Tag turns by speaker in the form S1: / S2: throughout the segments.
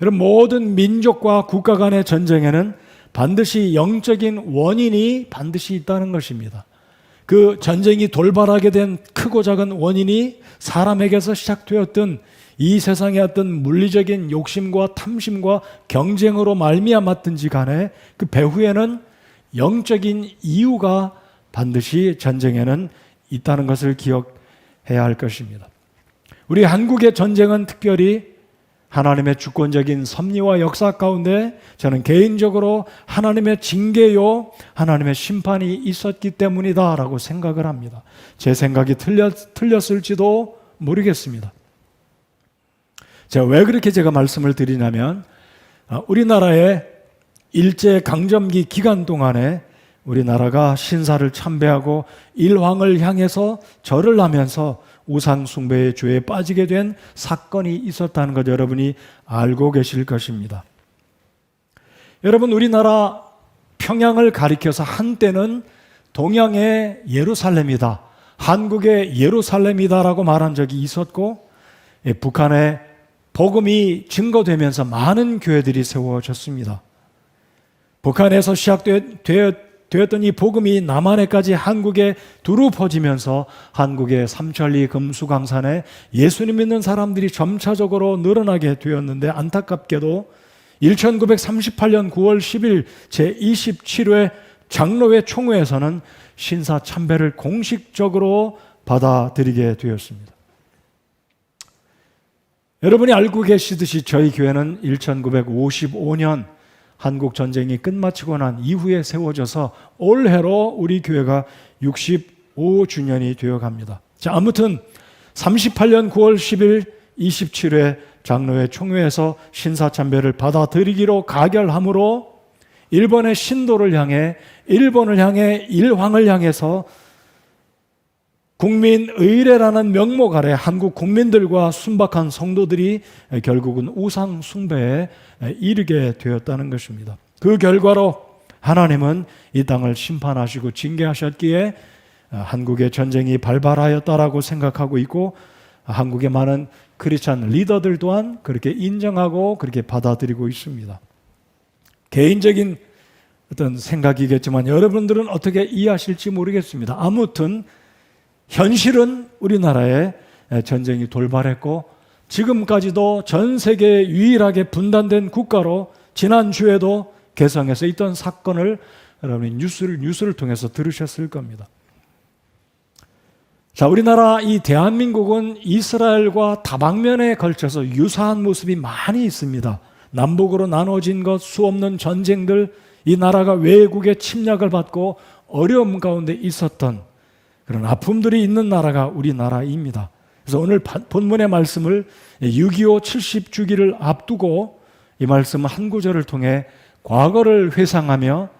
S1: 여러분, 모든 민족과 국가 간의 전쟁에는 반드시 영적인 원인이 반드시 있다는 것입니다. 그 전쟁이 돌발하게 된 크고 작은 원인이 사람에게서 시작되었던 이 세상의 어떤 물리적인 욕심과 탐심과 경쟁으로 말미암았든지 간에 그 배후에는 영적인 이유가 반드시 전쟁에는 있다는 것을 기억해야 할 것입니다. 우리 한국의 전쟁은 특별히 하나님의 주권적인 섭리와 역사 가운데 저는 개인적으로 하나님의 징계요, 하나님의 심판이 있었기 때문이다라고 생각을 합니다. 제 생각이 틀렸을지도 모르겠습니다. 왜 그렇게 제가 말씀을 드리냐면, 우리나라의 일제강점기 기간 동안에 우리나라가 신사를 참배하고 일황을 향해서 절을 하면서 우상숭배의 죄에 빠지게 된 사건이 있었다는 것 여러분이 알고 계실 것입니다. 여러분, 우리나라 평양을 가리켜서 한때는 동양의 예루살렘이다, 한국의 예루살렘이다라고 말한 적이 있었고, 북한에 복음이 증거되면서 많은 교회들이 세워졌습니다. 북한에서 시작되었던 이 복음이 남한에까지 한국에 두루 퍼지면서 한국의 삼천리 금수강산에 예수님 믿는 사람들이 점차적으로 늘어나게 되었는데, 안타깝게도 1938년 9월 10일 제27회 장로회 총회에서는 신사 참배를 공식적으로 받아들이게 되었습니다. 여러분이 알고 계시듯이 저희 교회는 1955년 한국 전쟁이 끝마치고 난 이후에 세워져서 올해로 우리 교회가 65주년이 되어갑니다. 아무튼 38년 9월 10일 27회 장로회 총회에서 신사참배를 받아들이기로 가결함으로 일본의 신도를 향해, 일본을 향해, 일황을 향해서 국민의례라는 명목 아래 한국 국민들과 순박한 성도들이 결국은 우상 숭배에 이르게 되었다는 것입니다. 그 결과로 하나님은 이 땅을 심판하시고 징계하셨기에 한국의 전쟁이 발발하였다라고 생각하고 있고, 한국의 많은 크리스찬 리더들 또한 그렇게 인정하고 그렇게 받아들이고 있습니다. 개인적인 어떤 생각이겠지만 여러분들은 어떻게 이해하실지 모르겠습니다. 아무튼 현실은 우리나라에 전쟁이 돌발했고, 지금까지도 전 세계에 유일하게 분단된 국가로 지난주에도 개성에서 있던 사건을 여러분이 뉴스를 통해서 들으셨을 겁니다. 우리나라 이 대한민국은 이스라엘과 다방면에 걸쳐서 유사한 모습이 많이 있습니다. 남북으로 나눠진 것, 수없는 전쟁들, 이 나라가 외국의 침략을 받고 어려움 가운데 있었던 그런 아픔들이 있는 나라가 우리나라입니다. 그래서 오늘 본문의 말씀을 6.25 70주기를 앞두고 이 말씀 한 구절을 통해 과거를 회상하며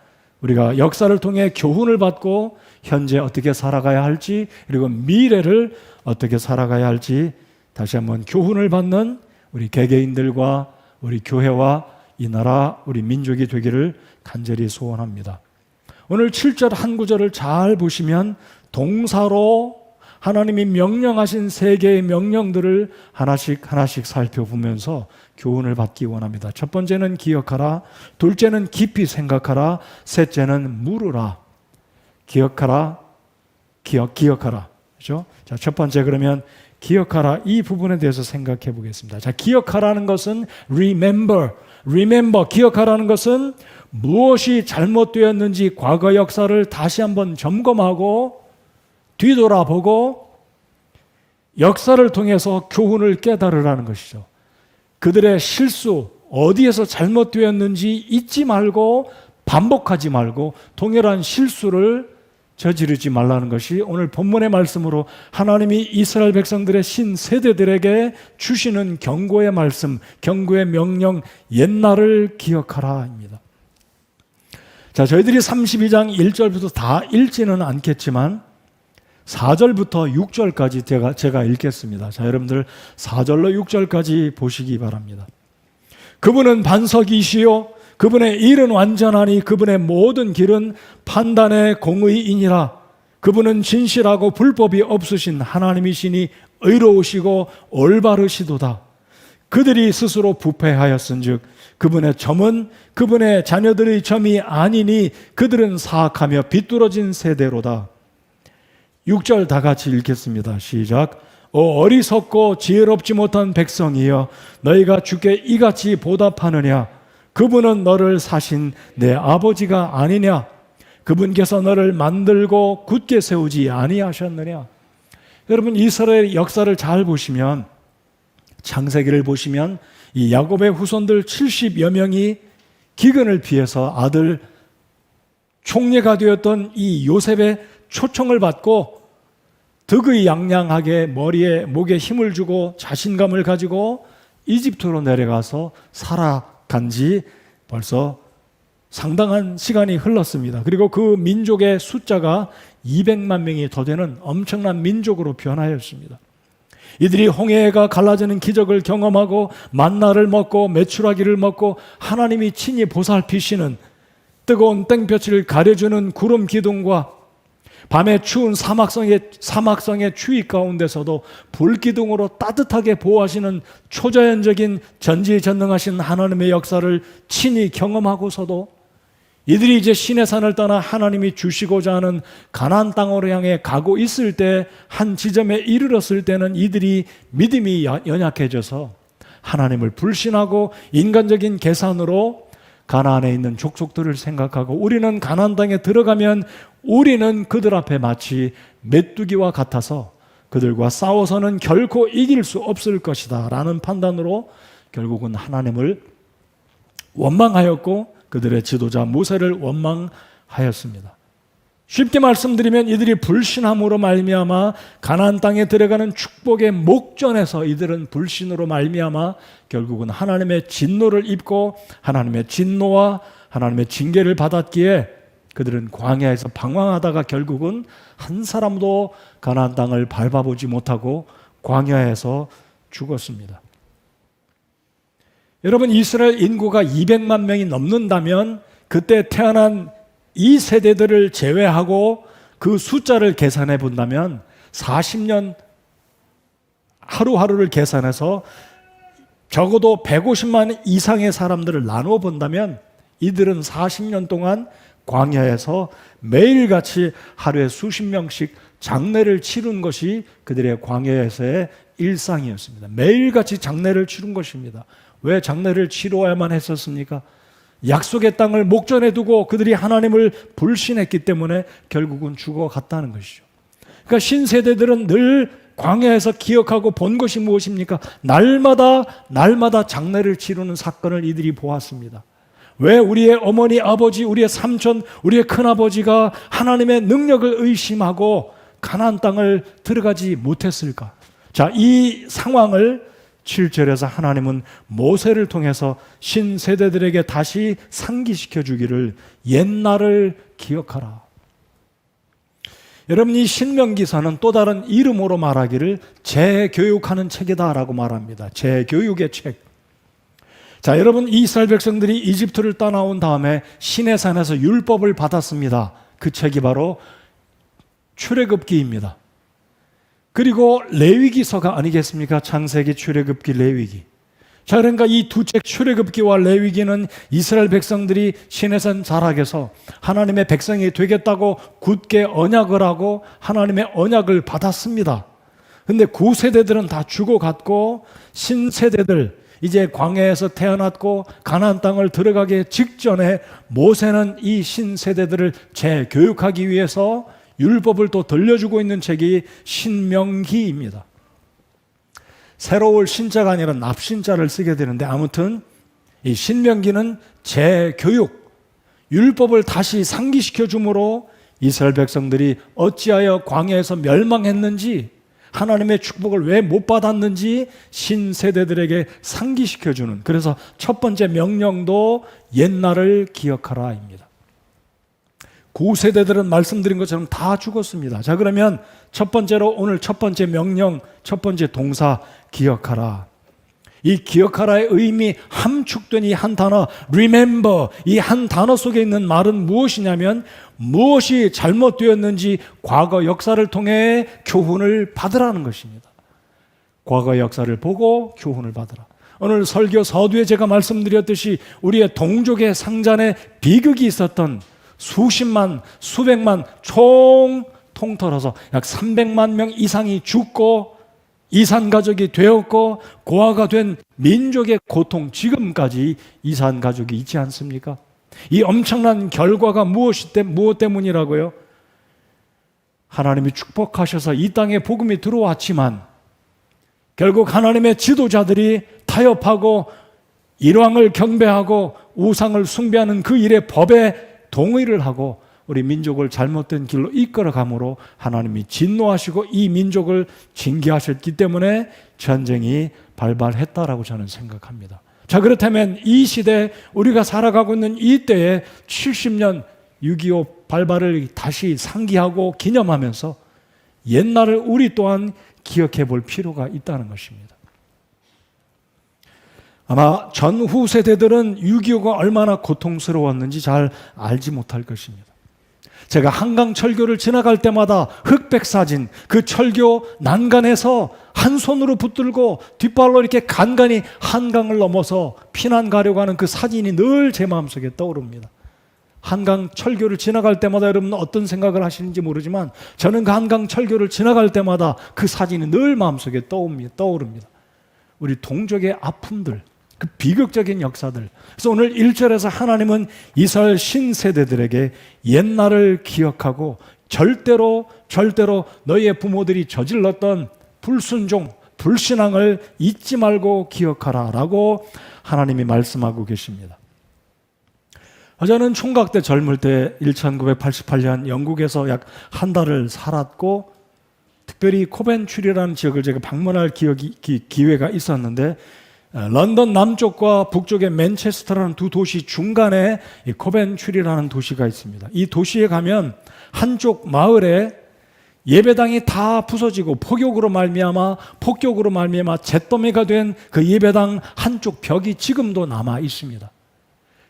S1: 우리가 역사를 통해 교훈을 받고 현재 어떻게 살아가야 할지, 그리고 미래를 어떻게 살아가야 할지 다시 한번 교훈을 받는 우리 개개인들과 우리 교회와 이 나라 우리 민족이 되기를 간절히 소원합니다. 오늘 7절 한 구절을 잘 보시면 동사로 하나님이 명령하신 세 개의 명령들을 하나씩 살펴보면서 교훈을 받기 원합니다. 첫 번째는 기억하라, 둘째는 깊이 생각하라, 셋째는 물으라. 기억하라, 기억하라. 그렇죠? 첫 번째, 그러면 기억하라, 이 부분에 대해서 생각해 보겠습니다. 기억하라는 것은 remember, 기억하라는 것은 무엇이 잘못되었는지 과거 역사를 다시 한번 점검하고 뒤돌아보고 역사를 통해서 교훈을 깨달으라는 것이죠. 그들의 실수, 어디에서 잘못되었는지 잊지 말고 반복하지 말고 동일한 실수를 저지르지 말라는 것이 오늘 본문의 말씀으로 하나님이 이스라엘 백성들의 신세대들에게 주시는 경고의 말씀, 경고의 명령, 옛날을 기억하라입니다. 저희들이 32장 1절부터 다 읽지는 않겠지만 4절부터 6절까지 제가 읽겠습니다. 여러분들 4절로 6절까지 보시기 바랍니다. 그분은 반석이시요 그분의 일은 완전하니 그분의 모든 길은 판단의 공의이니라. 그분은 진실하고 불법이 없으신 하나님이시니 의로우시고 올바르시도다. 그들이 스스로 부패하였은즉 그분의 점은 그분의 자녀들의 점이 아니니 그들은 사악하며 비뚤어진 세대로다. 6절 다 같이 읽겠습니다. 시작. 어리석고 지혜롭지 못한 백성이여, 너희가 주께 이같이 보답하느냐? 그분은 너를 사신 내 아버지가 아니냐? 그분께서 너를 만들고 굳게 세우지 아니하셨느냐? 여러분, 이스라엘 역사를 잘 보시면, 창세기를 보시면 이 야곱의 후손들 70여 명이 기근을 피해서 아들 총리가 되었던 이 요셉의 초청을 받고 득의양양하게 머리에 목에 힘을 주고 자신감을 가지고 이집트로 내려가서 살아간 지 벌써 상당한 시간이 흘렀습니다. 그리고 그 민족의 숫자가 200만 명이 더 되는 엄청난 민족으로 변하였습니다. 이들이 홍해가 갈라지는 기적을 경험하고 만나를 먹고 메추라기를 먹고 하나님이 친히 보살피시는 뜨거운 땡볕을 가려주는 구름 기둥과 밤에 추운 사막성의 추위 가운데서도 불기둥으로 따뜻하게 보호하시는 초자연적인 전지전능하신 하나님의 역사를 친히 경험하고서도 이들이 이제 시내산을 떠나 하나님이 주시고자 하는 가나안 땅으로 향해 가고 있을 때 한 지점에 이르렀을 때는 이들이 믿음이 연약해져서 하나님을 불신하고 인간적인 계산으로 가나안에 있는 족속들을 생각하고 우리는 가나안 땅에 들어가면 우리는 그들 앞에 마치 메뚜기와 같아서 그들과 싸워서는 결코 이길 수 없을 것이다 라는 판단으로 결국은 하나님을 원망하였고 그들의 지도자 모세를 원망하였습니다. 쉽게 말씀드리면 이들이 불신함으로 말미암아 가나안 땅에 들어가는 축복의 목전에서 이들은 불신으로 말미암아 결국은 하나님의 진노를 입고 하나님의 진노와 하나님의 징계를 받았기에 그들은 광야에서 방황하다가 결국은 한 사람도 가나안 땅을 밟아보지 못하고 광야에서 죽었습니다. 여러분, 이스라엘 인구가 200만 명이 넘는다면 그때 태어난 이 세대들을 제외하고 그 숫자를 계산해 본다면 40년 하루하루를 계산해서 적어도 150만 이상의 사람들을 나누어 본다면 이들은 40년 동안 광야에서 매일같이 하루에 수십 명씩 장례를 치른 것이 그들의 광야에서의 일상이었습니다. 매일같이 장례를 치른 것입니다. 왜 장례를 치러야만 했었습니까? 약속의 땅을 목전에 두고 그들이 하나님을 불신했기 때문에 결국은 죽어갔다는 것이죠. 그러니까 신세대들은 늘 광야에서 기억하고 본 것이 무엇입니까? 날마다 장례를 치르는 사건을 이들이 보았습니다. 왜 우리의 어머니, 아버지, 우리의 삼촌, 우리의 큰아버지가 하나님의 능력을 의심하고 가나안 땅을 들어가지 못했을까? 자, 이 상황을 7절에서 하나님은 모세를 통해서 신세대들에게 다시 상기시켜 주기를 옛날을 기억하라. 여러분, 이 신명기서는 또 다른 이름으로 말하기를 재교육하는 책이다라고 말합니다. 재교육의 책. 자, 여러분, 이스라엘 백성들이 이집트를 떠나온 다음에 시내산에서 율법을 받았습니다. 그 책이 바로 출애굽기입니다. 그리고 레위기서가 아니겠습니까? 창세기, 출애굽기, 레위기. 자, 그러니까 이 두 책 출애굽기와 레위기는 이스라엘 백성들이 시내산 자락에서 하나님의 백성이 되겠다고 굳게 언약을 하고 하나님의 언약을 받았습니다. 근데 구세대들은 다 죽어갔고 신세대들, 이제 광야에서 태어났고 가나안 땅을 들어가기 직전에 모세는 이 신세대들을 재교육하기 위해서 율법을 또 들려주고 있는 책이 신명기입니다. 새로 올 신자가 아니라 납신자를 쓰게 되는데 아무튼 이 신명기는 재교육, 율법을 다시 상기시켜 주므로 이스라엘 백성들이 어찌하여 광야에서 멸망했는지, 하나님의 축복을 왜 못 받았는지 신세대들에게 상기시켜 주는, 그래서 첫 번째 명령도 옛날을 기억하라입니다. 구세대들은 말씀드린 것처럼 다 죽었습니다. 자, 그러면 첫 번째로 오늘 첫 번째 명령, 첫 번째 동사 기억하라. 이 기억하라의 의미 함축된 이 한 단어 remember, 이 한 단어 속에 있는 말은 무엇이냐면 무엇이 잘못되었는지 과거 역사를 통해 교훈을 받으라는 것입니다. 과거 역사를 보고 교훈을 받으라. 오늘 설교 서두에 제가 말씀드렸듯이 우리의 동족의 상잔에 비극이 있었던 수십만, 수백만, 총 통틀어서 약 300만 명 이상이 죽고 이산 가족이 되었고 고아가 된 민족의 고통, 지금까지 이산 가족이 있지 않습니까? 이 엄청난 결과가 무엇 때문이라고요? 하나님이 축복하셔서 이 땅에 복음이 들어왔지만 결국 하나님의 지도자들이 타협하고 일왕을 경배하고 우상을 숭배하는 그 일의 법에 동의를 하고 우리 민족을 잘못된 길로 이끌어감으로 하나님이 진노하시고 이 민족을 징계하셨기 때문에 전쟁이 발발했다라고 저는 생각합니다. 자, 그렇다면 이 시대 우리가 살아가고 있는 이 때에 70년 6.25 발발을 다시 상기하고 기념하면서 옛날을 우리 또한 기억해 볼 필요가 있다는 것입니다. 아마 전후 세대들은 6.25가 얼마나 고통스러웠는지 잘 알지 못할 것입니다. 제가 한강 철교를 지나갈 때마다 흑백 사진, 그 철교 난간에서 한 손으로 붙들고 뒷발로 이렇게 간간히 한강을 넘어서 피난 가려고 하는 그 사진이 늘 제 마음속에 떠오릅니다. 한강 철교를 지나갈 때마다 여러분 어떤 생각을 하시는지 모르지만 저는 그 한강 철교를 지나갈 때마다 그 사진이 늘 마음속에 떠오릅니다. 우리 동족의 아픔들, 그 비극적인 역사들. 그래서 오늘 1절에서 하나님은 이스라엘 신세대들에게 옛날을 기억하고 절대로 너희의 부모들이 저질렀던 불순종, 불신앙을 잊지 말고 기억하라 라고 하나님이 말씀하고 계십니다. 저는 총각 때 젊을 때 1988년 영국에서 약 한 달을 살았고 특별히 코벤츄리라는 지역을 제가 방문할 기회가 있었는데 런던 남쪽과 북쪽의 맨체스터라는 두 도시 중간에 이 코벤츄리라는 도시가 있습니다. 이 도시에 가면 한쪽 마을에 예배당이 다 부서지고 폭격으로 말미암아 잿더미가 된 그 예배당 한쪽 벽이 지금도 남아 있습니다.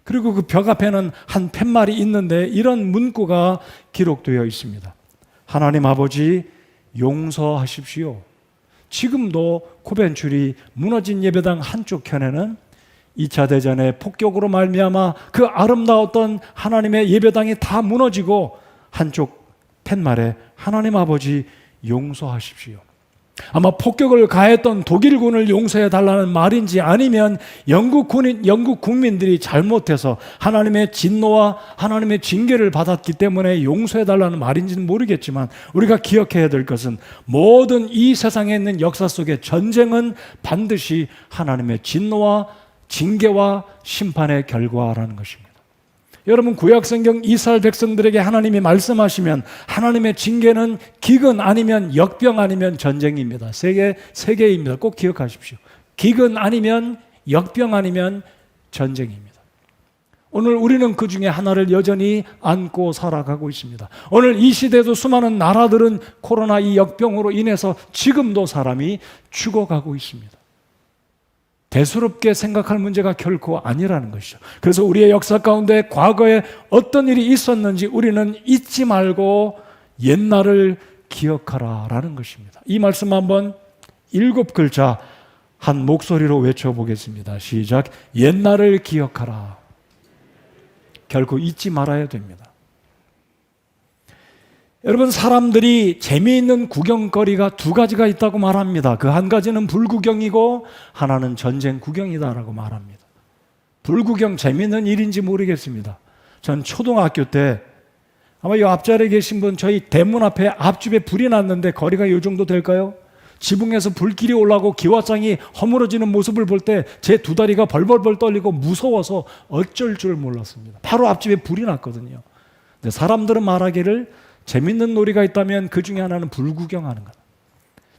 S1: 그리고 그 벽 앞에는 한 팻말이 있는데 이런 문구가 기록되어 있습니다. 하나님 아버지 용서하십시오. 지금도 코벤츄리 무너진 예배당 한쪽 편에는 2차 대전의 폭격으로 말미암아 그 아름다웠던 하나님의 예배당이 다 무너지고 한쪽 팻말에 하나님 아버지 용서하십시오. 아마 폭격을 가했던 독일군을 용서해 달라는 말인지 아니면 영국 국민들이 잘못해서 하나님의 진노와 하나님의 징계를 받았기 때문에 용서해 달라는 말인지는 모르겠지만 우리가 기억해야 될 것은 모든 이 세상에 있는 역사 속에 전쟁은 반드시 하나님의 진노와 징계와 심판의 결과라는 것입니다. 여러분 구약성경 이스라엘 백성들에게 하나님이 말씀하시면 하나님의 징계는 기근 아니면 역병 아니면 전쟁입니다. 세 개입니다. 꼭 기억하십시오. 기근 아니면 역병 아니면 전쟁입니다. 오늘 우리는 그 중에 하나를 여전히 안고 살아가고 있습니다. 오늘 이 시대도 수많은 나라들은 코로나 이 역병으로 인해서 지금도 사람이 죽어가고 있습니다. 대수롭게 생각할 문제가 결코 아니라는 것이죠. 그래서 우리의 역사 가운데 과거에 어떤 일이 있었는지 우리는 잊지 말고 옛날을 기억하라라는 것입니다. 이 말씀 한번 7글자 한 목소리로 외쳐보겠습니다. 시작. 옛날을 기억하라. 결코 잊지 말아야 됩니다. 여러분 사람들이 재미있는 구경거리가 두 가지가 있다고 말합니다. 그 한 가지는 불구경이고 하나는 전쟁 구경이다라고 말합니다. 불구경 재미있는 일인지 모르겠습니다. 전 초등학교 때 아마 이 앞자리에 계신 분 저희 대문 앞에 앞집에 불이 났는데 거리가 이 정도 될까요? 지붕에서 불길이 올라오고 기와장이 허물어지는 모습을 볼 때 제 두 다리가 벌벌벌 떨리고 무서워서 어쩔 줄 몰랐습니다. 바로 앞집에 불이 났거든요. 근데 사람들은 말하기를 재밌는 놀이가 있다면 그 중에 하나는 불 구경하는 것.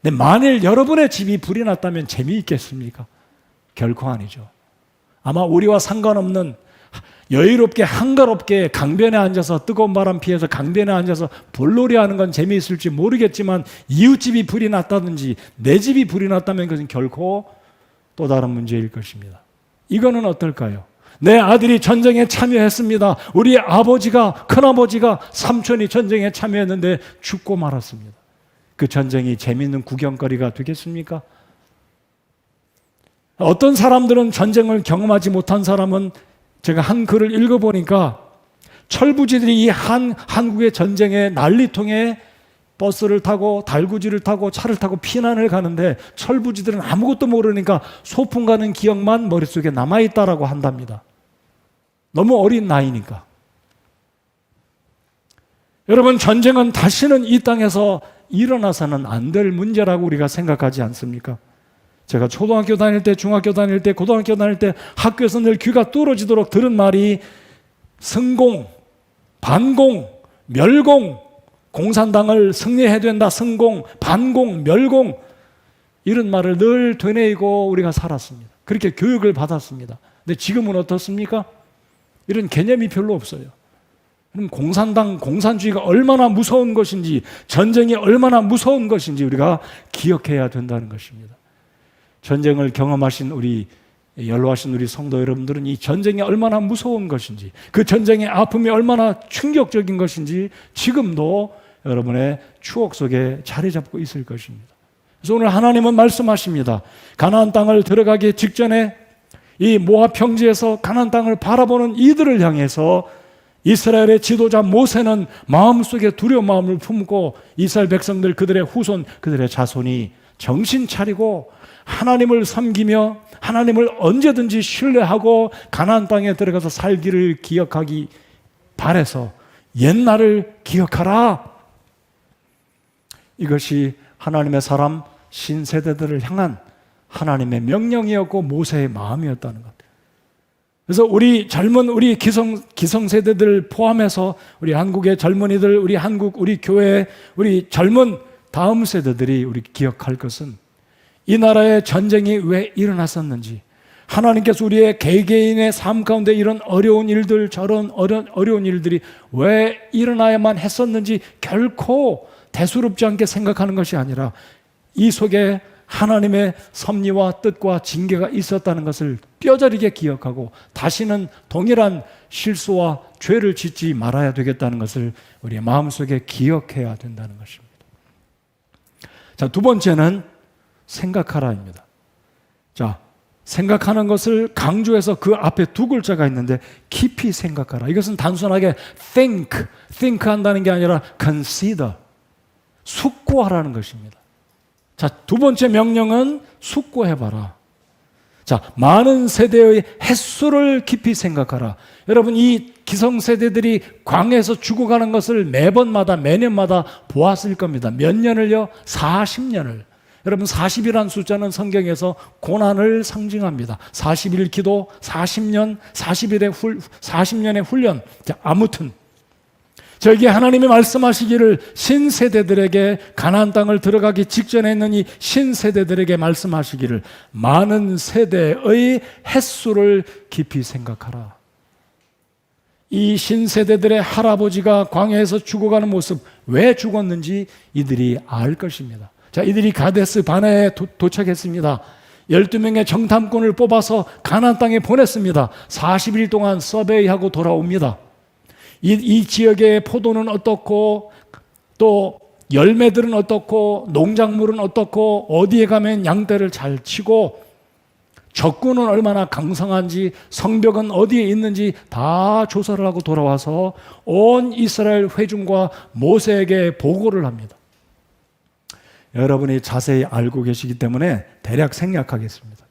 S1: 근데 만일 여러분의 집이 불이 났다면 재미있겠습니까? 결코 아니죠. 아마 우리와 상관없는 여유롭게 한가롭게 강변에 앉아서 뜨거운 바람 피해서 강변에 앉아서 불놀이 하는 건 재미있을지 모르겠지만 이웃집이 불이 났다든지 내 집이 불이 났다면 그것은 결코 또 다른 문제일 것입니다. 이거는 어떨까요? 내 아들이 전쟁에 참여했습니다. 우리 아버지가, 큰아버지가, 삼촌이 전쟁에 참여했는데 죽고 말았습니다. 그 전쟁이 재미있는 구경거리가 되겠습니까? 어떤 사람들은 전쟁을 경험하지 못한 사람은 제가 한 글을 읽어보니까 철부지들이 이 한국의 전쟁의 난리통에 버스를 타고 달구지를 타고 차를 타고 피난을 가는데 철부지들은 아무것도 모르니까 소풍 가는 기억만 머릿속에 남아있다라고 한답니다. 너무 어린 나이니까. 여러분, 전쟁은 다시는 이 땅에서 일어나서는 안 될 문제라고 우리가 생각하지 않습니까? 제가 초등학교 다닐 때, 중학교 다닐 때, 고등학교 다닐 때 학교에서 늘 귀가 뚫어지도록 들은 말이 성공, 반공, 멸공, 공산당을 승리해야 된다. 성공, 반공, 멸공, 이런 말을 늘 되뇌이고 우리가 살았습니다. 그렇게 교육을 받았습니다. 근데 지금은 어떻습니까? 이런 개념이 별로 없어요. 그럼 공산당, 공산주의가 얼마나 무서운 것인지, 전쟁이 얼마나 무서운 것인지 우리가 기억해야 된다는 것입니다. 전쟁을 경험하신 우리, 연로하신 우리 성도 여러분들은 이 전쟁이 얼마나 무서운 것인지, 그 전쟁의 아픔이 얼마나 충격적인 것인지 지금도 여러분의 추억 속에 자리 잡고 있을 것입니다. 그래서 오늘 하나님은 말씀하십니다. 가나안 땅을 들어가기 직전에 이 모압 평지에서 가나안 땅을 바라보는 이들을 향해서 이스라엘의 지도자 모세는 마음속에 두려운 마음을 품고 이스라엘 백성들, 그들의 후손, 그들의 자손이 정신 차리고 하나님을 섬기며 하나님을 언제든지 신뢰하고 가나안 땅에 들어가서 살기를 기억하기 바라서 옛날을 기억하라. 이것이 하나님의 사람 신세대들을 향한 하나님의 명령이었고 모세의 마음이었다는 것. 그래서 우리 젊은 우리 기성세대들 포함해서 우리 한국의 젊은이들, 우리 한국, 우리 교회, 우리 젊은 다음 세대들이 우리 기억할 것은 이 나라의 전쟁이 왜 일어났었는지, 하나님께서 우리의 개개인의 삶 가운데 이런 어려운 일들, 저런 어려운 일들이 왜 일어나야만 했었는지 결코 대수롭지 않게 생각하는 것이 아니라 이 속에 하나님의 섭리와 뜻과 징계가 있었다는 것을 뼈저리게 기억하고 다시는 동일한 실수와 죄를 짓지 말아야 되겠다는 것을 우리의 마음속에 기억해야 된다는 것입니다. 자, 두 번째는 생각하라입니다. 자, 생각하는 것을 강조해서 그 앞에 두 글자가 있는데 깊이 생각하라. 이것은 단순하게 think 한다는 게 아니라 consider, 숙고하라는 것입니다. 자, 두 번째 명령은 숙고해봐라. 자, 많은 세대의 횟수를 깊이 생각하라. 여러분, 이 기성세대들이 광야에서 죽어가는 것을 매년마다 보았을 겁니다. 몇 년을요? 40년을. 여러분, 40이라는 숫자는 성경에서 고난을 상징합니다. 40일 기도, 40년, 40년의 훈련. 자, 아무튼 저에게 하나님이 말씀하시기를 신세대들에게 가나안 땅을 들어가기 직전에 있는 이 신세대들에게 말씀하시기를 많은 세대의 횟수를 깊이 생각하라. 이 신세대들의 할아버지가 광야에서 죽어가는 모습, 왜 죽었는지 이들이 알 것입니다. 자, 이들이 가데스 바네에 도착했습니다. 12명의 정탐꾼을 뽑아서 가나안 땅에 보냈습니다. 40일 동안 서베이하고 돌아옵니다. 이 지역의 포도는 어떻고, 또 열매들은 어떻고, 농작물은 어떻고, 어디에 가면 양떼를 잘 치고, 적군은 얼마나 강성한지, 성벽은 어디에 있는지 다 조사를 하고 돌아와서 온 이스라엘 회중과 모세에게 보고를 합니다. 여러분이 자세히 알고 계시기 때문에 대략 생략하겠습니다.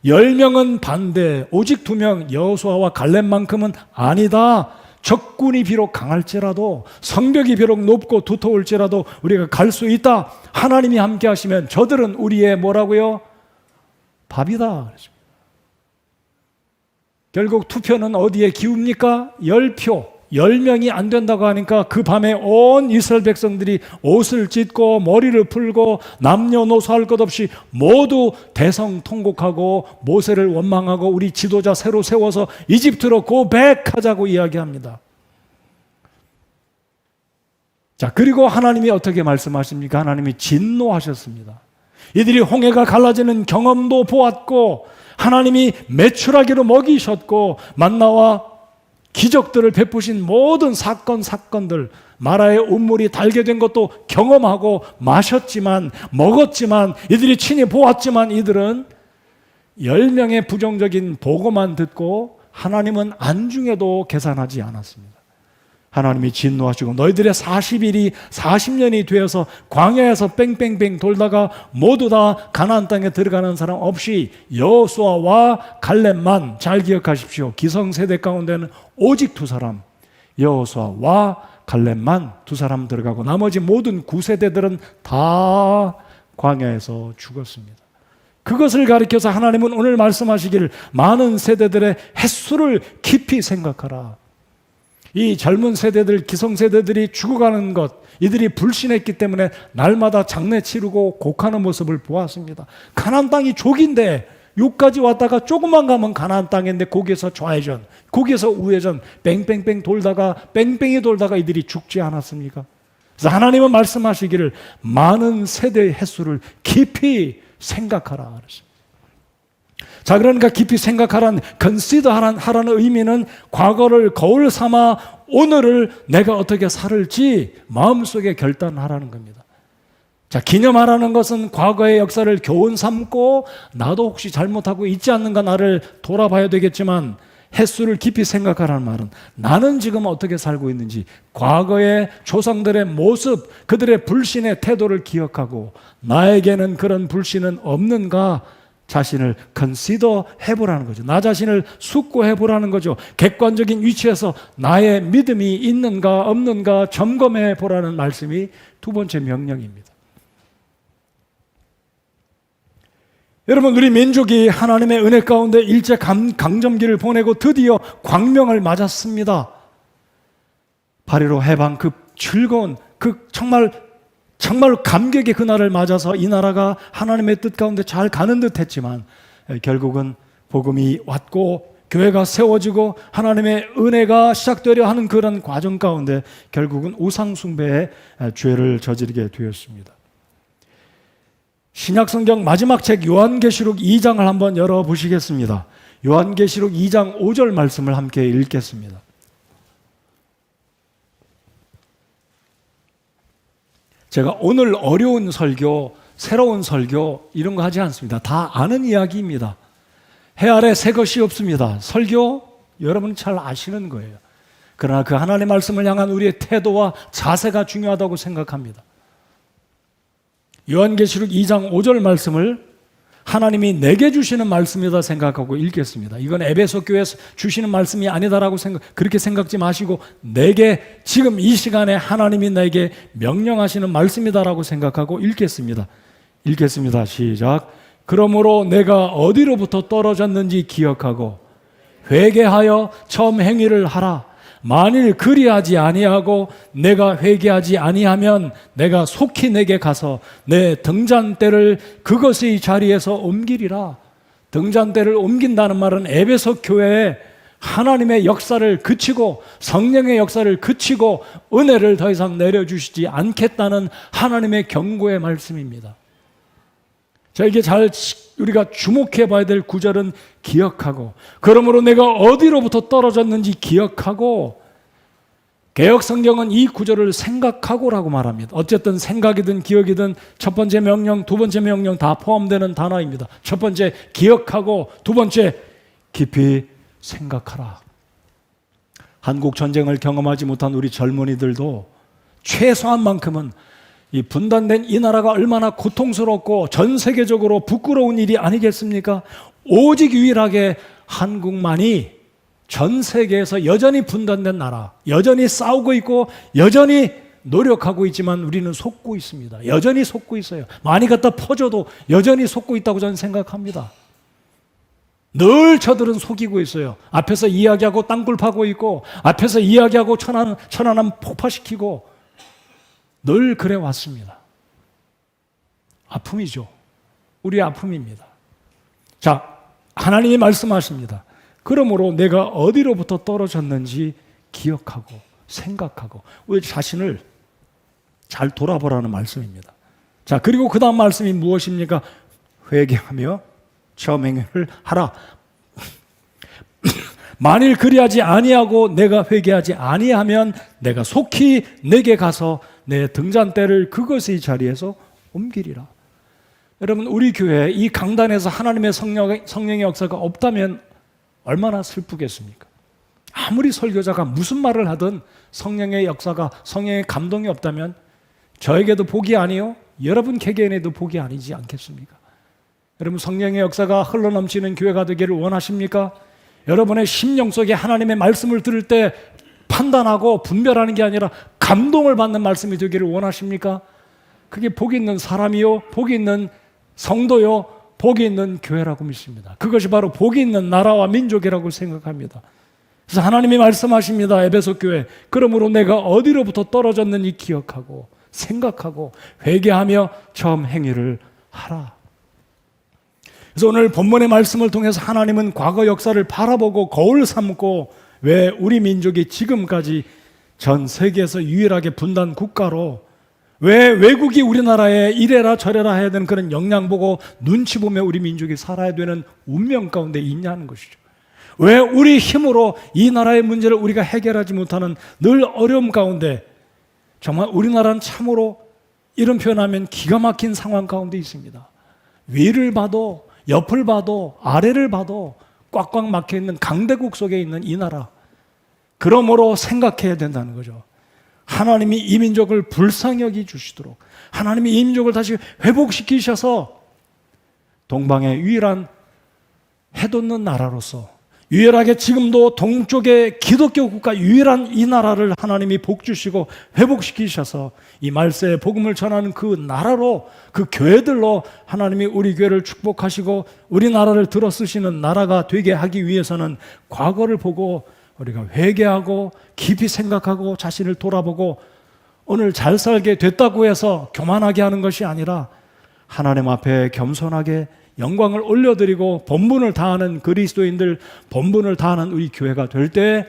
S1: 10명은 반대, 오직 2명 여호수아와 갈렙만큼은 아니다. 적군이 비록 강할지라도, 성벽이 비록 높고 두터울지라도 우리가 갈 수 있다. 하나님이 함께 하시면 저들은 우리의 뭐라고요? 밥이다. 결국 투표는 어디에 기웁니까? 10표. 10명이 안 된다고 하니까 그 밤에 온 이스라엘 백성들이 옷을 찢고 머리를 풀고 남녀노소 할 것 없이 모두 대성통곡하고 모세를 원망하고 우리 지도자 새로 세워서 이집트로 고백하자고 이야기합니다. 자, 그리고 하나님이 어떻게 말씀하십니까? 하나님이 진노하셨습니다. 이들이 홍해가 갈라지는 경험도 보았고 하나님이 메추라기로 먹이셨고 만나와 기적들을 베푸신 모든 사건들, 마라의 운물이 달게 된 것도 경험하고 마셨지만, 먹었지만, 이들이 친히 보았지만 이들은 10명의 부정적인 보고만 듣고 하나님은 안중에도 계산하지 않았습니다. 하나님이 진노하시고 너희들의 40일이 40년이 되어서 광야에서 뺑뺑뺑 돌다가 모두 다 가나안 땅에 들어가는 사람 없이 여호수아와 갈렙만, 잘 기억하십시오. 기성세대 가운데는 오직 두 사람, 여호수아와 갈렙만 두 사람 들어가고 나머지 모든 9세대들은 다 광야에서 죽었습니다. 그것을 가리켜서 하나님은 오늘 말씀하시기를 많은 세대들의 횟수를 깊이 생각하라. 이 젊은 세대들, 기성세대들이 죽어가는 것, 이들이 불신했기 때문에 날마다 장례 치르고 곡하는 모습을 보았습니다. 가나안 땅이 족인데 여기까지 왔다가 조금만 가면 가나안 땅인데 거기에서 좌회전, 거기에서 우회전, 뺑뺑뺑 돌다가 뺑뺑이 돌다가 이들이 죽지 않았습니까? 그래서 하나님은 말씀하시기를 많은 세대의 횟수를 깊이 생각하라 그랬습니다. 자, 그러니까 깊이 생각하라는, consider 하라는 의미는 과거를 거울 삼아 오늘을 내가 어떻게 살을지 마음속에 결단하라는 겁니다. 자, 기념하라는 것은 과거의 역사를 교훈 삼고 나도 혹시 잘못하고 있지 않는가 나를 돌아봐야 되겠지만, 횟수를 깊이 생각하라는 말은 나는 지금 어떻게 살고 있는지 과거의 조상들의 모습, 그들의 불신의 태도를 기억하고 나에게는 그런 불신은 없는가 자신을 consider 해보라는 거죠. 나 자신을 숙고해보라는 거죠. 객관적인 위치에서 나의 믿음이 있는가 없는가 점검해 보라는 말씀이 두 번째 명령입니다. 여러분, 우리 민족이 하나님의 은혜 가운데 일제 강점기를 보내고 드디어 광명을 맞았습니다. 8.15 해방 그 즐거운 그 정말 감격의 그날을 맞아서 이 나라가 하나님의 뜻 가운데 잘 가는 듯 했지만 결국은 복음이 왔고 교회가 세워지고 하나님의 은혜가 시작되려 하는 그런 과정 가운데 결국은 우상숭배의 죄를 저지르게 되었습니다. 신약성경 마지막 책 요한계시록 2장을 한번 열어보시겠습니다. 요한계시록 2장 5절 말씀을 함께 읽겠습니다. 제가 오늘 어려운 설교, 새로운 설교 이런 거 하지 않습니다. 다 아는 이야기입니다. 해 아래 새 것이 없습니다. 설교 여러분 잘 아시는 거예요. 그러나 그 하나님의 말씀을 향한 우리의 태도와 자세가 중요하다고 생각합니다. 요한계시록 2장 5절 말씀을 하나님이 내게 주시는 말씀이다 생각하고 읽겠습니다. 이건 에베소 교회에서 주시는 말씀이 아니다라고 그렇게 생각지 마시고 내게 지금 이 시간에 하나님이 나에게 명령하시는 말씀이다라고 생각하고 읽겠습니다. 읽겠습니다. 시작. 그러므로 내가 어디로부터 떨어졌는지 기억하고 회개하여 처음 행위를 하라. 만일 그리하지 아니하고 내가 회개하지 아니하면 내가 속히 내게 가서 내 등잔대를 그것의 자리에서 옮기리라. 등잔대를 옮긴다는 말은 에베소 교회에 하나님의 역사를 그치고 성령의 역사를 그치고 은혜를 더 이상 내려주시지 않겠다는 하나님의 경고의 말씀입니다. 자, 이게 잘 우리가 주목해 봐야 될 구절은 기억하고, 그러므로 내가 어디로부터 떨어졌는지 기억하고, 개역성경은 이 구절을 생각하고라고 말합니다. 어쨌든 생각이든 기억이든 첫 번째 명령, 두 번째 명령 다 포함되는 단어입니다. 첫 번째 기억하고, 두 번째 깊이 생각하라. 한국 전쟁을 경험하지 못한 우리 젊은이들도 최소한 만큼은 이 분단된 이 나라가 얼마나 고통스럽고 전 세계적으로 부끄러운 일이 아니겠습니까? 오직 유일하게 한국만이 전 세계에서 여전히 분단된 나라, 여전히 싸우고 있고 여전히 노력하고 있지만 우리는 속고 있습니다. 여전히 속고 있어요. 많이 갖다 퍼줘도 여전히 속고 있다고 저는 생각합니다. 늘 저들은 속이고 있어요. 앞에서 이야기하고 땅굴 파고 있고 앞에서 이야기하고 천안함 폭파시키고 늘 그래 왔습니다. 아픔이죠. 우리의 아픔입니다. 자, 하나님이 말씀하십니다. 그러므로 내가 어디로부터 떨어졌는지 기억하고 생각하고 우리 자신을 잘 돌아보라는 말씀입니다. 자, 그리고 그 다음 말씀이 무엇입니까? 회개하며 처음 행위를 하라. 만일 그리하지 아니하고 내가 회개하지 아니하면 내가 속히 내게 가서 내 등잔대를 그것의 자리에서 옮기리라. 여러분, 우리 교회에 이 강단에서 하나님의 성령의 역사가 없다면 얼마나 슬프겠습니까? 아무리 설교자가 무슨 말을 하든 성령의 역사가, 성령의 감동이 없다면 저에게도 복이 아니요, 여러분 개개인에도 복이 아니지 않겠습니까? 여러분, 성령의 역사가 흘러넘치는 교회가 되기를 원하십니까? 여러분의 심령 속에 하나님의 말씀을 들을 때 판단하고 분별하는 게 아니라 감동을 받는 말씀이 되기를 원하십니까? 그게 복이 있는 사람이요, 복이 있는 성도요, 복이 있는 교회라고 믿습니다. 그것이 바로 복이 있는 나라와 민족이라고 생각합니다. 그래서 하나님이 말씀하십니다. 에베소 교회, 그러므로 내가 어디로부터 떨어졌는지 기억하고 생각하고 회개하며 처음 행위를 하라. 그래서 오늘 본문의 말씀을 통해서 하나님은 과거 역사를 바라보고 거울 삼고, 왜 우리 민족이 지금까지 전 세계에서 유일하게 분단 국가로, 왜 외국이 우리나라에 이래라 저래라 해야 되는 그런 영향 보고 눈치 보며 우리 민족이 살아야 되는 운명 가운데 있냐는 것이죠. 왜 우리 힘으로 이 나라의 문제를 우리가 해결하지 못하는 늘 어려움 가운데, 정말 우리나라는 참으로 이런 표현하면 기가 막힌 상황 가운데 있습니다. 위를 봐도 옆을 봐도 아래를 봐도 꽉꽉 막혀있는 강대국 속에 있는 이 나라, 그러므로 생각해야 된다는 거죠. 하나님이 이 민족을 불쌍히 여기 주시도록, 하나님이 이 민족을 다시 회복시키셔서 동방의 유일한 해돋는 나라로서, 유일하게 지금도 동쪽의 기독교 국가 유일한 이 나라를 하나님이 복 주시고 회복시키셔서 이 말세의 복음을 전하는 그 나라로, 그 교회들로 하나님이 우리 교회를 축복하시고 우리나라를 들어 쓰시는 나라가 되게 하기 위해서는 과거를 보고 우리가 회개하고 깊이 생각하고 자신을 돌아보고, 오늘 잘 살게 됐다고 해서 교만하게 하는 것이 아니라 하나님 앞에 겸손하게 영광을 올려드리고 본분을 다하는 그리스도인들, 본분을 다하는 우리 교회가 될 때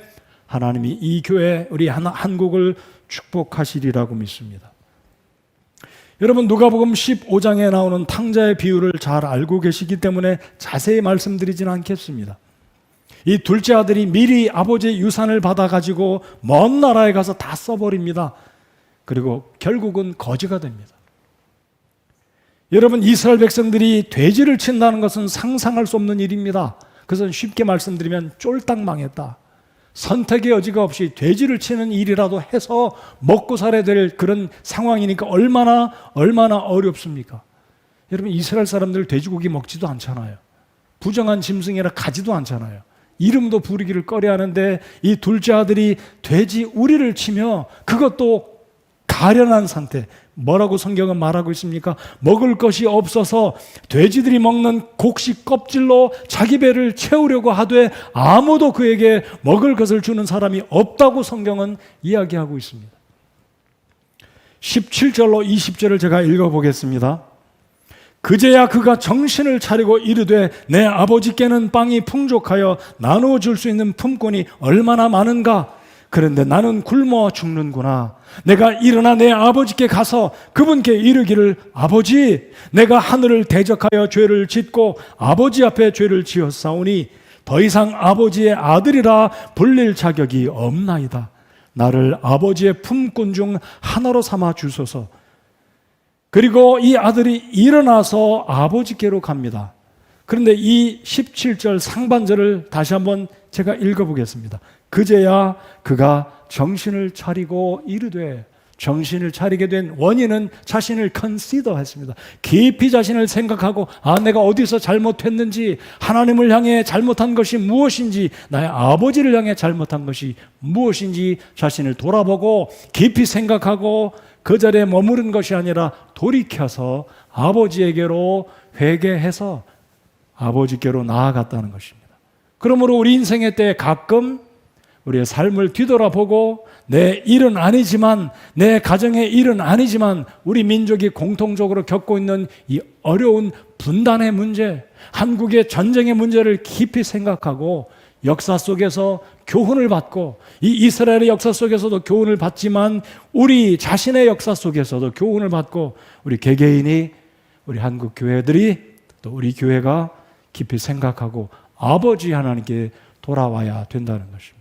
S1: 하나님이 이 교회, 우리 한국을 축복하시리라고 믿습니다. 여러분, 누가복음 15장에 나오는 탕자의 비유를 잘 알고 계시기 때문에 자세히 말씀드리지는 않겠습니다. 이 둘째 아들이 미리 아버지의 유산을 받아가지고 먼 나라에 가서 다 써버립니다. 그리고 결국은 거지가 됩니다. 여러분, 이스라엘 백성들이 돼지를 친다는 것은 상상할 수 없는 일입니다. 그것은 쉽게 말씀드리면 쫄딱 망했다. 선택의 여지가 없이 돼지를 치는 일이라도 해서 먹고 살아야 될 그런 상황이니까 얼마나 어렵습니까? 여러분, 이스라엘 사람들 돼지고기 먹지도 않잖아요. 부정한 짐승이라 가지도 않잖아요. 이름도 부르기를 꺼려하는데 이 둘째 아들이 돼지 우리를 치며, 그것도 가련한 상태, 뭐라고 성경은 말하고 있습니까? 먹을 것이 없어서 돼지들이 먹는 곡식 껍질로 자기 배를 채우려고 하되 아무도 그에게 먹을 것을 주는 사람이 없다고 성경은 이야기하고 있습니다. 17절로 20절을 제가 읽어보겠습니다. 그제야 그가 정신을 차리고 이르되 내 아버지께는 빵이 풍족하여 나누어 줄 수 있는 품꾼이 얼마나 많은가. 그런데 나는 굶어 죽는구나. 내가 일어나 내 아버지께 가서 그분께 이르기를, 아버지, 내가 하늘을 대적하여 죄를 짓고 아버지 앞에 죄를 지었사오니 더 이상 아버지의 아들이라 불릴 자격이 없나이다. 나를 아버지의 품꾼 중 하나로 삼아 주소서. 그리고 이 아들이 일어나서 아버지께로 갑니다. 그런데 이 17절 상반절을 다시 한번 제가 읽어보겠습니다. 그제야 그가 정신을 차리고 이르되, 정신을 차리게 된 원인은 자신을 컨시더 했습니다. 깊이 자신을 생각하고, 내가 어디서 잘못했는지, 하나님을 향해 잘못한 것이 무엇인지, 나의 아버지를 향해 잘못한 것이 무엇인지 자신을 돌아보고 깊이 생각하고 그 자리에 머무른 것이 아니라 돌이켜서 아버지에게로 회개해서 아버지께로 나아갔다는 것입니다. 그러므로 우리 인생의 때 가끔 우리의 삶을 뒤돌아보고 내 일은 아니지만, 내 가정의 일은 아니지만 우리 민족이 공통적으로 겪고 있는 이 어려운 분단의 문제, 한국의 전쟁의 문제를 깊이 생각하고 역사 속에서 교훈을 받고, 이 이스라엘의 역사 속에서도 교훈을 받지만 우리 자신의 역사 속에서도 교훈을 받고, 우리 개개인이, 우리 한국 교회들이, 또 우리 교회가 깊이 생각하고 아버지 하나님께 돌아와야 된다는 것입니다.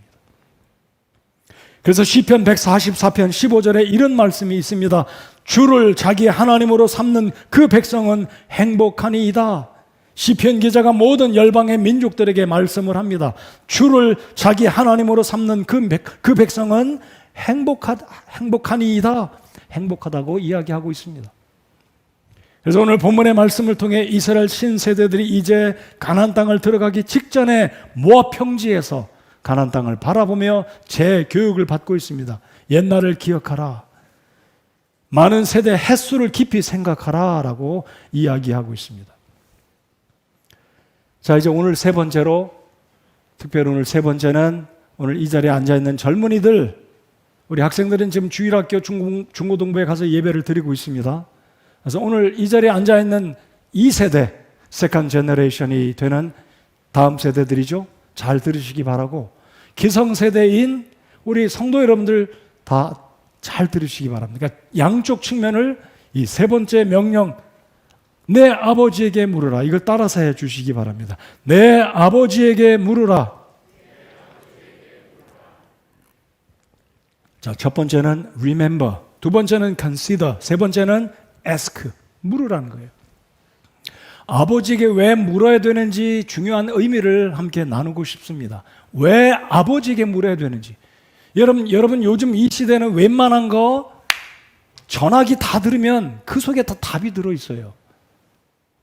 S1: 그래서 시편 144편 15절에 이런 말씀이 있습니다. 주를 자기 하나님으로 삼는 그 백성은 행복하니이다. 시편 기자가 모든 열방의 민족들에게 말씀을 합니다. 주를 자기 하나님으로 삼는 그 백성은 행복하니이다. 행복하다고 이야기하고 있습니다. 그래서 오늘 본문의 말씀을 통해 이스라엘 신세대들이 이제 가나안 땅을 들어가기 직전에 모압 평지에서 가나안 땅을 바라보며 재교육을 받고 있습니다. 옛날을 기억하라. 많은 세대 횟수를 깊이 생각하라 라고 이야기하고 있습니다. 자, 이제 오늘 세 번째로, 특별히 오늘 세 번째는 오늘 이 자리에 앉아있는 젊은이들, 우리 학생들은 지금 주일학교 중고등부에 가서 예배를 드리고 있습니다. 그래서 오늘 이 자리에 앉아있는 2세대, 세컨 제너레이션이 되는 다음 세대들이죠. 잘 들으시기 바라고, 기성세대인 우리 성도 여러분들 다 잘 들으시기 바랍니다. 그러니까 양쪽 측면을 이 세 번째 명령, 내 아버지에게 물으라, 이걸 따라서 해 주시기 바랍니다. 내 아버지에게 물으라. 자, 첫 번째는 remember, 두 번째는 consider, 세 번째는 ask, 물으라는 거예요. 아버지에게 왜 물어야 되는지 중요한 의미를 함께 나누고 싶습니다. 왜 아버지에게 물어야 되는지. 여러분 요즘 이 시대는 웬만한 거 전화기 다 들으면 그 속에 다 답이 들어있어요.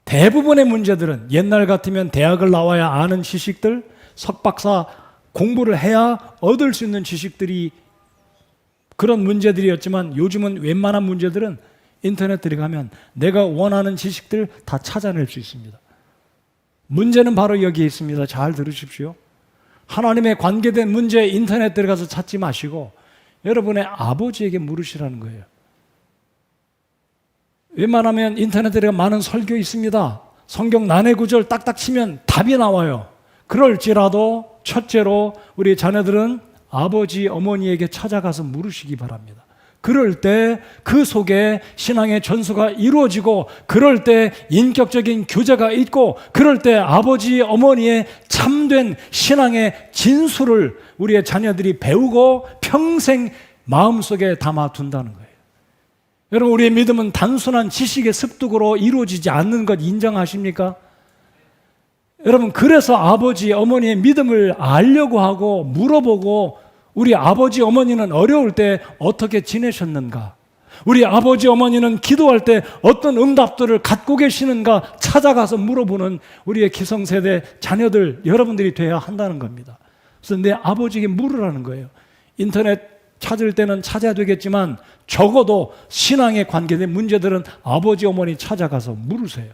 S1: 대부분의 문제들은 옛날 같으면 대학을 나와야 아는 지식들, 석박사 공부를 해야 얻을 수 있는 지식들이 그런 문제들이었지만 요즘은 웬만한 문제들은 인터넷 들어가면 내가 원하는 지식들 다 찾아낼 수 있습니다. 문제는 바로 여기에 있습니다. 잘 들으십시오. 하나님에 관계된 문제 인터넷 들어가서 찾지 마시고 여러분의 아버지에게 물으시라는 거예요. 웬만하면 인터넷 들어가 많은 설교 있습니다. 성경 난해 구절 딱딱 치면 답이 나와요. 그럴지라도 첫째로 우리 자녀들은 아버지, 어머니에게 찾아가서 물으시기 바랍니다. 그럴 때 그 속에 신앙의 전수가 이루어지고, 그럴 때 인격적인 교제가 있고, 그럴 때 아버지, 어머니의 참된 신앙의 진수를 우리의 자녀들이 배우고 평생 마음속에 담아둔다는 거예요. 여러분, 우리의 믿음은 단순한 지식의 습득으로 이루어지지 않는 것 인정하십니까? 여러분, 그래서 아버지, 어머니의 믿음을 알려고 하고 물어보고, 우리 아버지, 어머니는 어려울 때 어떻게 지내셨는가? 우리 아버지, 어머니는 기도할 때 어떤 응답들을 갖고 계시는가 찾아가서 물어보는 우리의 기성세대 자녀들, 여러분들이 돼야 한다는 겁니다. 그래서 내 아버지에게 물으라는 거예요. 인터넷 찾을 때는 찾아야 되겠지만 적어도 신앙에 관계된 문제들은 아버지, 어머니 찾아가서 물으세요.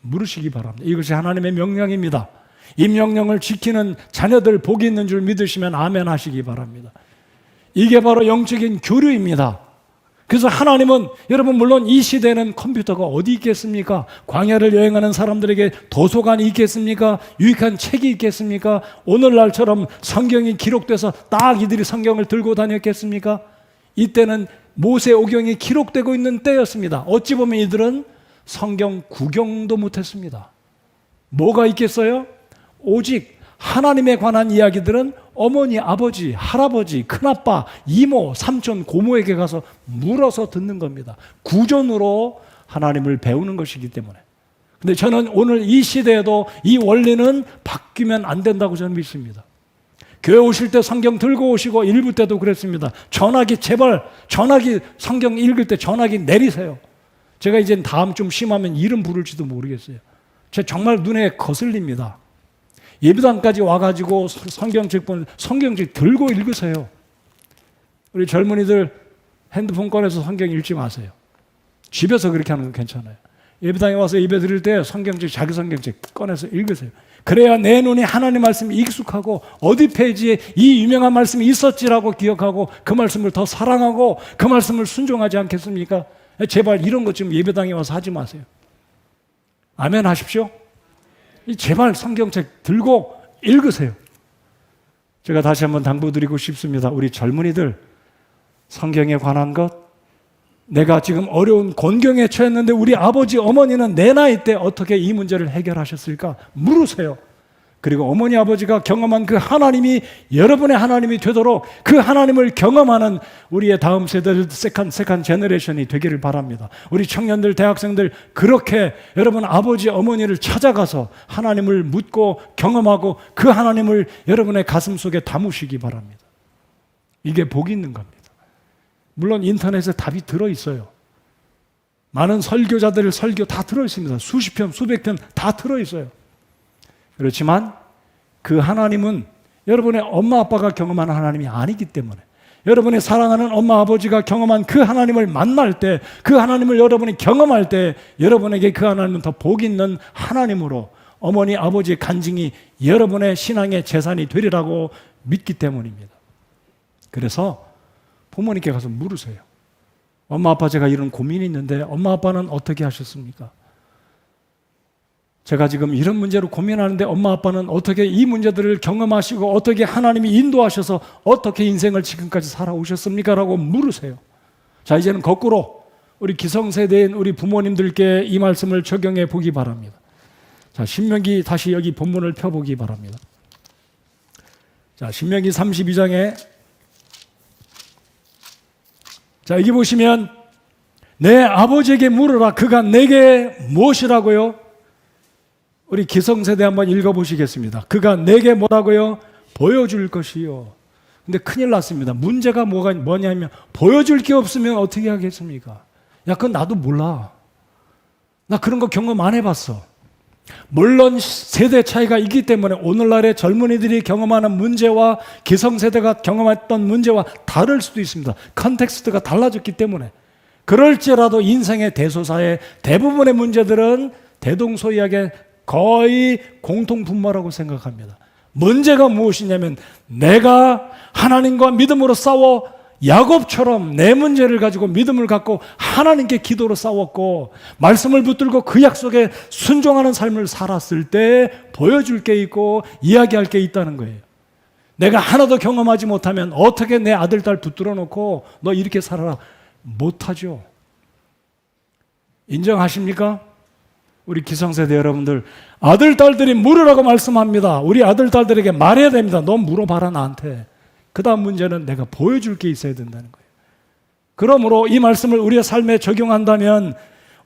S1: 물으시기 바랍니다. 이것이 하나님의 명령입니다. 이 명령을 지키는 자녀들 복이 있는 줄 믿으시면 아멘 하시기 바랍니다. 이게 바로 영적인 교류입니다. 그래서 하나님은, 여러분 물론 이 시대는 컴퓨터가 어디 있겠습니까? 광야를 여행하는 사람들에게 도서관이 있겠습니까? 유익한 책이 있겠습니까? 오늘날처럼 성경이 기록돼서 딱 이들이 성경을 들고 다녔겠습니까? 이때는 모세오경이 기록되고 있는 때였습니다. 어찌 보면 이들은 성경 구경도 못했습니다. 뭐가 있겠어요? 오직 하나님에 관한 이야기들은 어머니, 아버지, 할아버지, 큰아빠, 이모, 삼촌, 고모에게 가서 물어서 듣는 겁니다. 구전으로 하나님을 배우는 것이기 때문에. 근데 저는 오늘 이 시대에도 이 원리는 바뀌면 안 된다고 저는 믿습니다. 교회 오실 때 성경 들고 오시고, 일부 때도 그랬습니다. 전화기, 제발 전화기, 성경 읽을 때 전화기 내리세요. 제가 이제 다음 좀 심하면 이름 부를지도 모르겠어요. 제가 정말 눈에 거슬립니다. 예배당까지 와가지고 성경책 들고 읽으세요. 우리 젊은이들 핸드폰 꺼내서 성경 읽지 마세요. 집에서 그렇게 하는 건 괜찮아요. 예배당에 와서 예배 드릴 때 성경책, 자기 성경책 꺼내서 읽으세요. 그래야 내 눈이 하나님 말씀이 익숙하고 어디 페이지에 이 유명한 말씀이 있었지라고 기억하고 그 말씀을 더 사랑하고 그 말씀을 순종하지 않겠습니까? 제발 이런 것 좀 예배당에 와서 하지 마세요. 아멘 하십시오. 제발 성경책 들고 읽으세요. 제가 다시 한번 당부드리고 싶습니다. 우리 젊은이들, 성경에 관한 것, 내가 지금 어려운 곤경에 처했는데 우리 아버지, 어머니는 내 나이 때 어떻게 이 문제를 해결하셨을까? 물으세요. 그리고 어머니 아버지가 경험한 그 하나님이 여러분의 하나님이 되도록 그 하나님을 경험하는 우리의 다음 세대들 세컨 제너레이션이 되기를 바랍니다. 우리 청년들, 대학생들 그렇게 여러분 아버지 어머니를 찾아가서 하나님을 묻고 경험하고 그 하나님을 여러분의 가슴 속에 담으시기 바랍니다. 이게 복이 있는 겁니다. 물론 인터넷에 답이 들어있어요. 많은 설교자들 설교 다 들어있습니다. 수십 편, 수백 편 다 들어있어요. 그렇지만 그 하나님은 여러분의 엄마 아빠가 경험하는 하나님이 아니기 때문에 여러분의 사랑하는 엄마 아버지가 경험한 그 하나님을 만날 때, 그 하나님을 여러분이 경험할 때 여러분에게 그 하나님은 더 복 있는 하나님으로 어머니 아버지의 간증이 여러분의 신앙의 재산이 되리라고 믿기 때문입니다. 그래서 부모님께 가서 물으세요. 엄마 아빠 제가 이런 고민이 있는데 엄마 아빠는 어떻게 하셨습니까? 제가 지금 이런 문제로 고민하는데 엄마 아빠는 어떻게 이 문제들을 경험하시고 어떻게 하나님이 인도하셔서 어떻게 인생을 지금까지 살아오셨습니까? 라고 물으세요. 자, 이제는 거꾸로 우리 기성세대인 우리 부모님들께 이 말씀을 적용해 보기 바랍니다. 자, 신명기 다시 여기 본문을 펴보기 바랍니다. 자, 신명기 32장에 자, 여기 보시면 내 아버지에게 물으라 그가 내게 무엇이라고요? 우리 기성세대 한번 읽어보시겠습니다. 그가 내게 뭐라고요? 보여줄 것이요. 근데 큰일 났습니다. 문제가 뭐냐면 보여줄 게 없으면 어떻게 하겠습니까? 야, 그건 나도 몰라. 나 그런 거 경험 안 해봤어. 물론 세대 차이가 있기 때문에 오늘날의 젊은이들이 경험하는 문제와 기성세대가 경험했던 문제와 다를 수도 있습니다. 컨텍스트가 달라졌기 때문에. 그럴지라도 인생의 대소사의 대부분의 문제들은 대동소이하게 거의 공통분모라고 생각합니다. 문제가 무엇이냐면 내가 하나님과 믿음으로 싸워 야곱처럼 내 문제를 가지고 믿음을 갖고 하나님께 기도로 싸웠고 말씀을 붙들고 그 약속에 순종하는 삶을 살았을 때 보여줄 게 있고 이야기할 게 있다는 거예요. 내가 하나도 경험하지 못하면 어떻게 내 아들, 딸 붙들어 놓고 너 이렇게 살아라 못하죠. 인정하십니까? 우리 기성세대 여러분들 아들, 딸들이 물으라고 말씀합니다. 우리 아들, 딸들에게 말해야 됩니다. 너 물어봐라 나한테. 그 다음 문제는 내가 보여줄 게 있어야 된다는 거예요. 그러므로 이 말씀을 우리의 삶에 적용한다면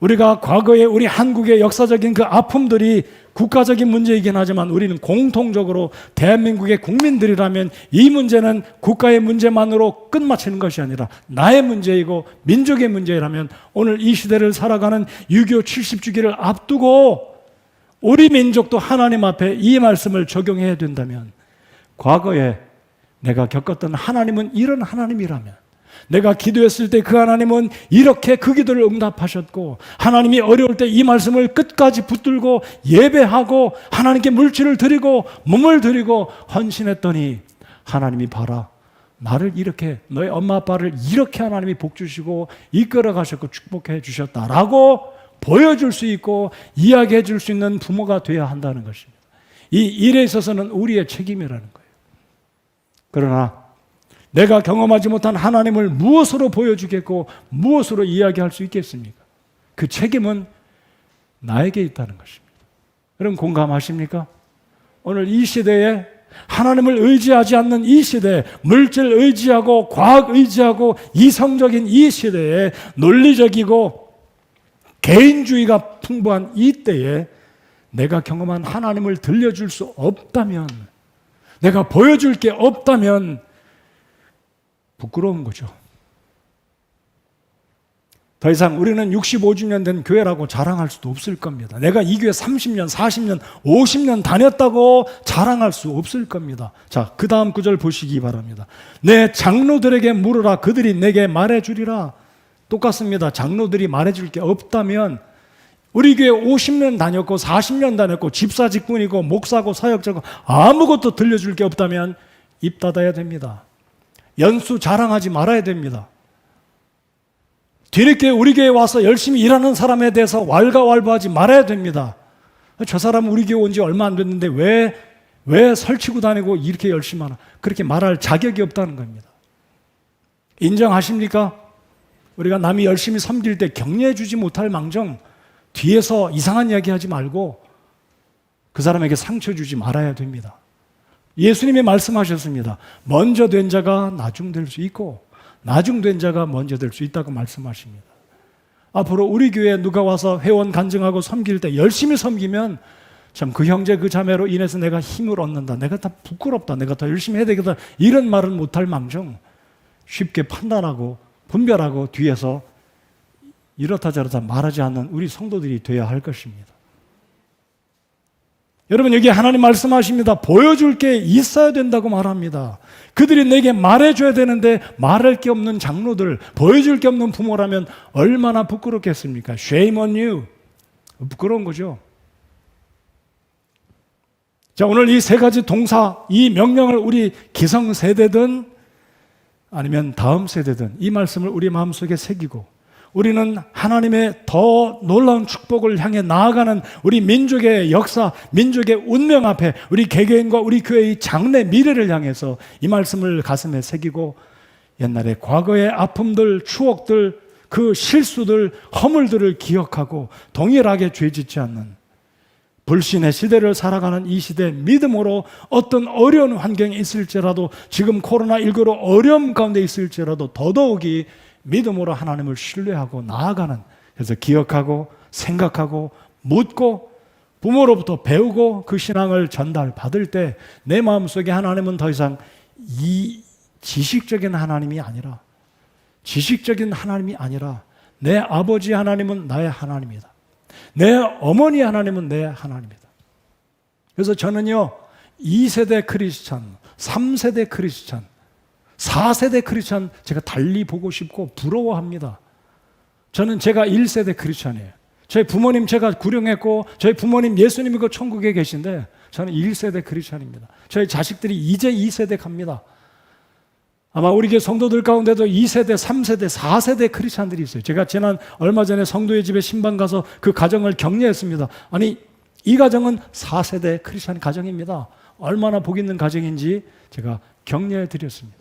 S1: 우리가 과거에 우리 한국의 역사적인 그 아픔들이 국가적인 문제이긴 하지만 우리는 공통적으로 대한민국의 국민들이라면 이 문제는 국가의 문제만으로 끝마치는 것이 아니라 나의 문제이고 민족의 문제라면 오늘 이 시대를 살아가는 6.25 70주기를 앞두고 우리 민족도 하나님 앞에 이 말씀을 적용해야 된다면 과거에 내가 겪었던 하나님은 이런 하나님이라면 내가 기도했을 때 그 하나님은 이렇게 그 기도를 응답하셨고 하나님이 어려울 때 이 말씀을 끝까지 붙들고 예배하고 하나님께 물질을 드리고 몸을 드리고 헌신했더니 하나님이 봐라 나를 이렇게 너희 엄마 아빠를 이렇게 하나님이 복 주시고 이끌어 가셨고 축복해 주셨다라고 보여줄 수 있고 이야기해 줄 수 있는 부모가 되어야 한다는 것입니다. 이 일에 있어서는 우리의 책임이라는 거예요. 그러나 내가 경험하지 못한 하나님을 무엇으로 보여주겠고 무엇으로 이야기할 수 있겠습니까? 그 책임은 나에게 있다는 것입니다. 여러분 공감하십니까? 오늘 이 시대에 하나님을 의지하지 않는 이 시대에 물질 의지하고 과학 의지하고 이성적인 이 시대에 논리적이고 개인주의가 풍부한 이 때에 내가 경험한 하나님을 들려줄 수 없다면 내가 보여줄 게 없다면 부끄러운 거죠. 더 이상 우리는 65주년 된 교회라고 자랑할 수도 없을 겁니다. 내가 이 교회 30년, 40년, 50년 다녔다고 자랑할 수 없을 겁니다. 자, 그 다음 구절 보시기 바랍니다. 내 장로들에게 물으라 그들이 내게 말해주리라. 똑같습니다. 장로들이 말해줄 게 없다면 우리 교회 50년 다녔고 40년 다녔고 집사 직분이고 목사고 사역자고 아무것도 들려줄 게 없다면 입 닫아야 됩니다. 연수 자랑하지 말아야 됩니다. 뒤늦게 우리 교회에 와서 열심히 일하는 사람에 대해서 왈가왈부하지 말아야 됩니다. 저 사람은 우리 교회 온 지 얼마 안 됐는데 왜 설치고 다니고 이렇게 열심히 하나 그렇게 말할 자격이 없다는 겁니다. 인정하십니까? 우리가 남이 열심히 섬길 때 격려해 주지 못할 망정 뒤에서 이상한 이야기 하지 말고 그 사람에게 상처 주지 말아야 됩니다. 예수님이 말씀하셨습니다. 먼저 된 자가 나중될 수 있고 나중된 자가 먼저 될 수 있다고 말씀하십니다. 앞으로 우리 교회에 누가 와서 회원 간증하고 섬길 때 열심히 섬기면 참 그 형제 그 자매로 인해서 내가 힘을 얻는다, 내가 다 부끄럽다, 내가 더 열심히 해야 되겠다, 이런 말은 못할 망정 쉽게 판단하고 분별하고 뒤에서 이렇다 저렇다 말하지 않는 우리 성도들이 되어야 할 것입니다. 여러분, 여기 하나님 말씀하십니다. 보여줄 게 있어야 된다고 말합니다. 그들이 내게 말해줘야 되는데 말할 게 없는 장로들, 보여줄 게 없는 부모라면 얼마나 부끄럽겠습니까? Shame on you. 부끄러운 거죠. 자, 오늘 이 세 가지 동사, 이 명령을 우리 기성세대든 아니면 다음 세대든 이 말씀을 우리 마음속에 새기고 우리는 하나님의 더 놀라운 축복을 향해 나아가는 우리 민족의 역사, 민족의 운명 앞에 우리 개개인과 우리 교회의 장래 미래를 향해서 이 말씀을 가슴에 새기고 옛날에 과거의 아픔들, 추억들, 그 실수들, 허물들을 기억하고 동일하게 죄짓지 않는 불신의 시대를 살아가는 이 시대 믿음으로 어떤 어려운 환경에 있을지라도 지금 코로나19로 어려움 가운데 있을지라도 더더욱이 믿음으로 하나님을 신뢰하고 나아가는, 그래서 기억하고 생각하고 묻고 부모로부터 배우고 그 신앙을 전달받을 때 내 마음속에 하나님은 더 이상 이 지식적인 하나님이 아니라 내 아버지 하나님은 나의 하나님이다. 내 어머니 하나님은 내 하나님이다. 그래서 저는요 2세대 크리스찬, 3세대 크리스찬, 4세대 크리스찬 제가 달리 보고 싶고 부러워합니다. 저는 제가 1세대 크리스찬이에요. 저희 부모님 제가 구령했고 저희 부모님 예수님 믿고 천국에 계신데 저는 1세대 크리스찬입니다. 저희 자식들이 이제 2세대 갑니다. 아마 우리 교회 성도들 가운데도 2세대, 3세대, 4세대 크리스찬들이 있어요. 제가 얼마 전에 성도의 집에 신방 가서 그 가정을 격려했습니다. 아니, 이 가정은 4세대 크리스찬 가정입니다. 얼마나 복 있는 가정인지 제가 격려해 드렸습니다.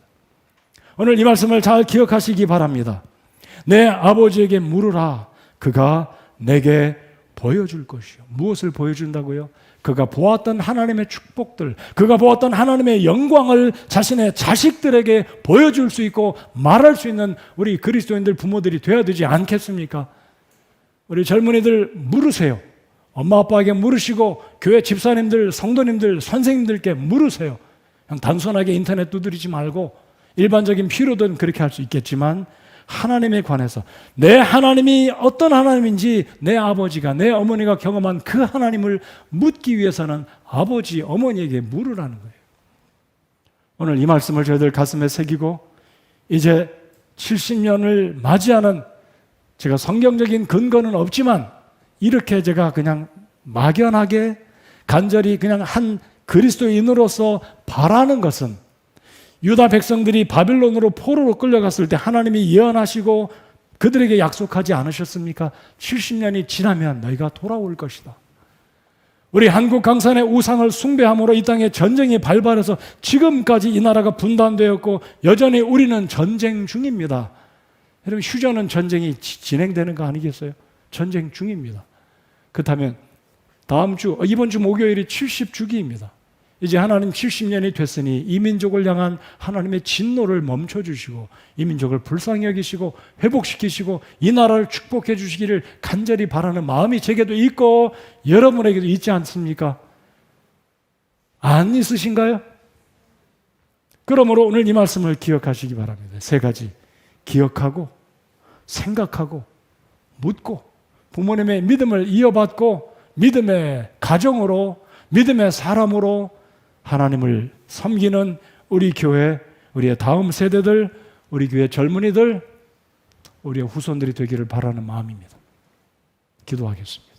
S1: 오늘 이 말씀을 잘 기억하시기 바랍니다. 내 아버지에게 물으라. 그가 내게 보여줄 것이요. 무엇을 보여준다고요? 그가 보았던 하나님의 축복들, 그가 보았던 하나님의 영광을 자신의 자식들에게 보여줄 수 있고 말할 수 있는 우리 그리스도인들 부모들이 되어야 되지 않겠습니까? 우리 젊은이들 물으세요. 엄마 아빠에게 물으시고 교회 집사님들, 성도님들, 선생님들께 물으세요. 그냥 단순하게 인터넷 두드리지 말고 일반적인 필요든 그렇게 할 수 있겠지만 하나님에 관해서 내 하나님이 어떤 하나님인지 내 아버지가, 내 어머니가 경험한 그 하나님을 묻기 위해서는 아버지, 어머니에게 물으라는 거예요. 오늘 이 말씀을 저희들 가슴에 새기고 이제 70년을 맞이하는, 제가 성경적인 근거는 없지만 이렇게 제가 그냥 막연하게 간절히 그냥 한 그리스도인으로서 바라는 것은, 유다 백성들이 바빌론으로 포로로 끌려갔을 때 하나님이 예언하시고 그들에게 약속하지 않으셨습니까? 70년이 지나면 너희가 돌아올 것이다. 우리 한국 강산의 우상을 숭배함으로 이 땅에 전쟁이 발발해서 지금까지 이 나라가 분단되었고 여전히 우리는 전쟁 중입니다. 여러분, 휴전은 전쟁이 진행되는 거 아니겠어요? 전쟁 중입니다. 그렇다면 이번 주 목요일이 70주기입니다. 이제 하나님 70년이 됐으니 이 민족을 향한 하나님의 진노를 멈춰주시고 이 민족을 불쌍히 여기시고 회복시키시고 이 나라를 축복해 주시기를 간절히 바라는 마음이 제게도 있고 여러분에게도 있지 않습니까? 안 있으신가요? 그러므로 오늘 이 말씀을 기억하시기 바랍니다. 세 가지: 기억하고 생각하고 묻고 부모님의 믿음을 이어받고 믿음의 가정으로, 믿음의 사람으로 하나님을 섬기는 우리 교회, 우리의 다음 세대들, 우리 교회 젊은이들, 우리의 후손들이 되기를 바라는 마음입니다. 기도하겠습니다.